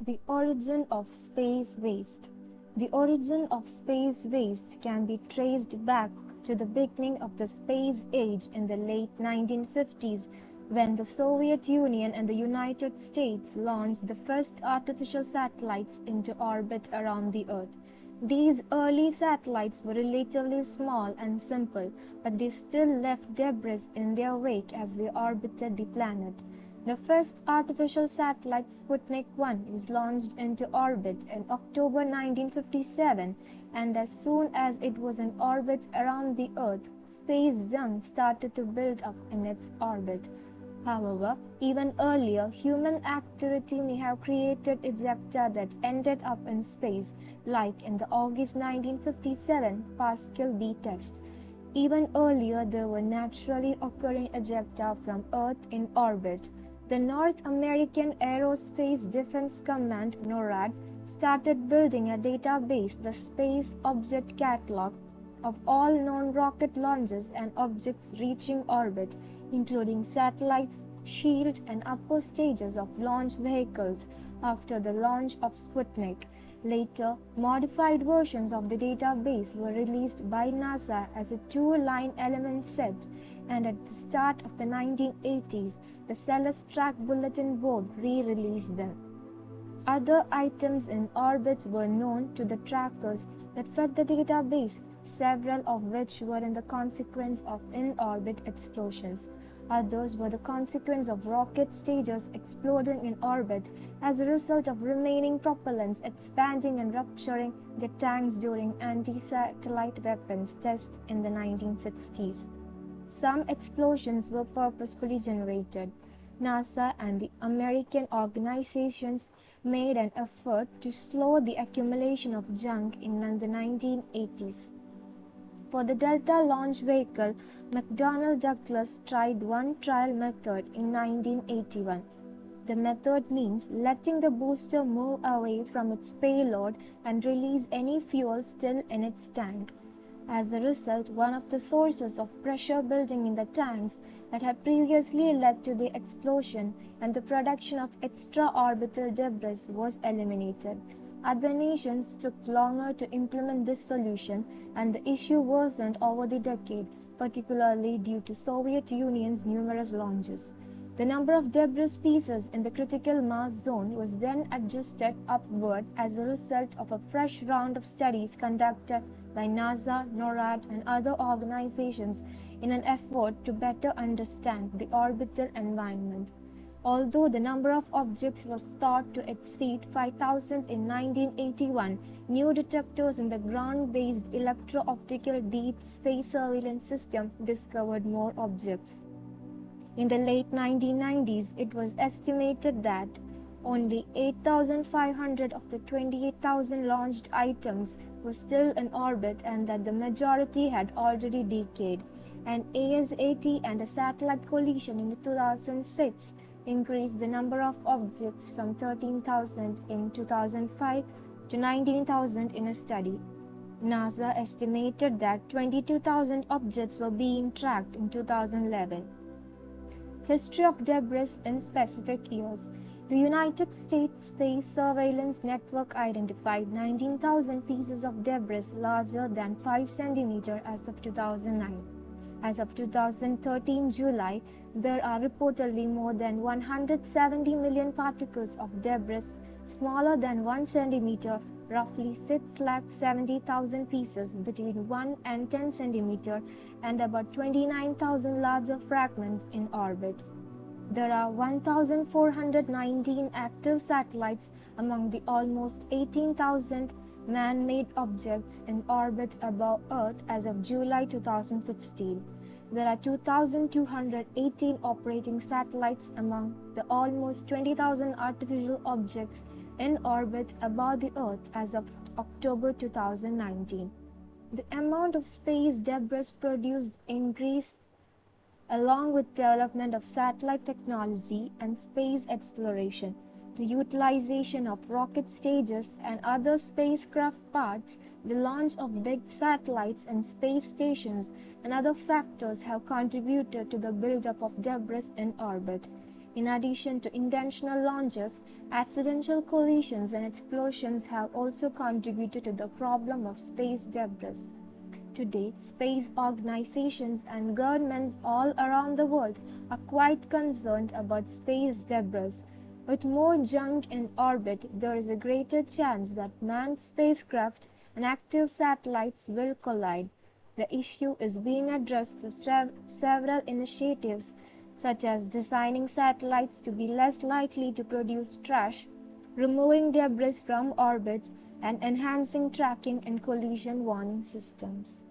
The origin of space waste. The origin of space waste can be traced back to the beginning of the space age in the late 1950s, when the Soviet Union and the United States launched the first artificial satellites into orbit around the Earth. These early satellites were relatively small and simple, but they still left debris in their wake as they orbited the planet. The first artificial satellite Sputnik 1 was launched into orbit in October 1957, and as soon as it was in orbit around the Earth, space junk started to build up in its orbit. However, even earlier, human activity may have created ejecta that ended up in space, like in the August 1957 Pascal B test. Even earlier, there were naturally occurring ejecta from Earth in orbit. The North American Aerospace Defense Command (NORAD) started building a database, the Space Object Catalog, of all known rocket launches and objects reaching orbit, including satellites, shield, and upper stages of launch vehicles after the launch of Sputnik. Later, modified versions of the database were released by NASA as a two-line element set, and at the start of the 1980s, the Celeste Track Bulletin Board re-released them. Other items in orbit were known to the trackers that fed the database, several of which were in the consequence of in-orbit explosions. Others were the consequence of rocket stages exploding in orbit as a result of remaining propellants expanding and rupturing their tanks during anti-satellite weapons tests in the 1960s. Some explosions were purposefully generated. NASA and the American organizations made an effort to slow the accumulation of junk in the 1980s. For the Delta launch vehicle, McDonnell Douglas tried one trial method in 1981. The method means letting the booster move away from its payload and release any fuel still in its tank. As a result, one of the sources of pressure building in the tanks that had previously led to the explosion and the production of extra-orbital debris was eliminated. Other nations took longer to implement this solution, and the issue worsened over the decade, particularly due to Soviet Union's numerous launches. The number of debris pieces in the critical mass zone was then adjusted upward as a result of a fresh round of studies conducted by NASA, NORAD, and other organizations in an effort to better understand the orbital environment. Although the number of objects was thought to exceed 5,000 in 1981, new detectors in the ground-based electro-optical deep space surveillance system discovered more objects. In the late 1990s, it was estimated that only 8,500 of the 28,000 launched items were still in orbit and that the majority had already decayed. An ASAT and a satellite collision in 2006 increased the number of objects from 13,000 in 2005 to 19,000 in a study. NASA estimated that 22,000 objects were being tracked in 2011. History of debris in specific years. The United States Space Surveillance Network identified 19,000 pieces of debris larger than 5 cm as of 2009. As of 2013 July, there are reportedly more than 170 million particles of debris smaller than 1 cm, roughly 670,000 pieces between 1 and 10 cm, and about 29,000 larger fragments in orbit. There are 1,419 active satellites among the almost 18,000 man-made objects in orbit above Earth as of July 2016. There are 2,218 operating satellites among the almost 20,000 artificial objects in orbit above the Earth as of October 2019. The amount of space debris produced increased along with development of satellite technology and space exploration. The utilization of rocket stages and other spacecraft parts, the launch of big satellites and space stations, and other factors have contributed to the buildup of debris in orbit. In addition to intentional launches, accidental collisions and explosions have also contributed to the problem of space debris. Today, space organizations and governments all around the world are quite concerned about space debris. With more junk in orbit, there is a greater chance that manned spacecraft and active satellites will collide. The issue is being addressed through several initiatives, such as designing satellites to be less likely to produce trash, removing debris from orbit, and enhancing tracking and collision warning systems.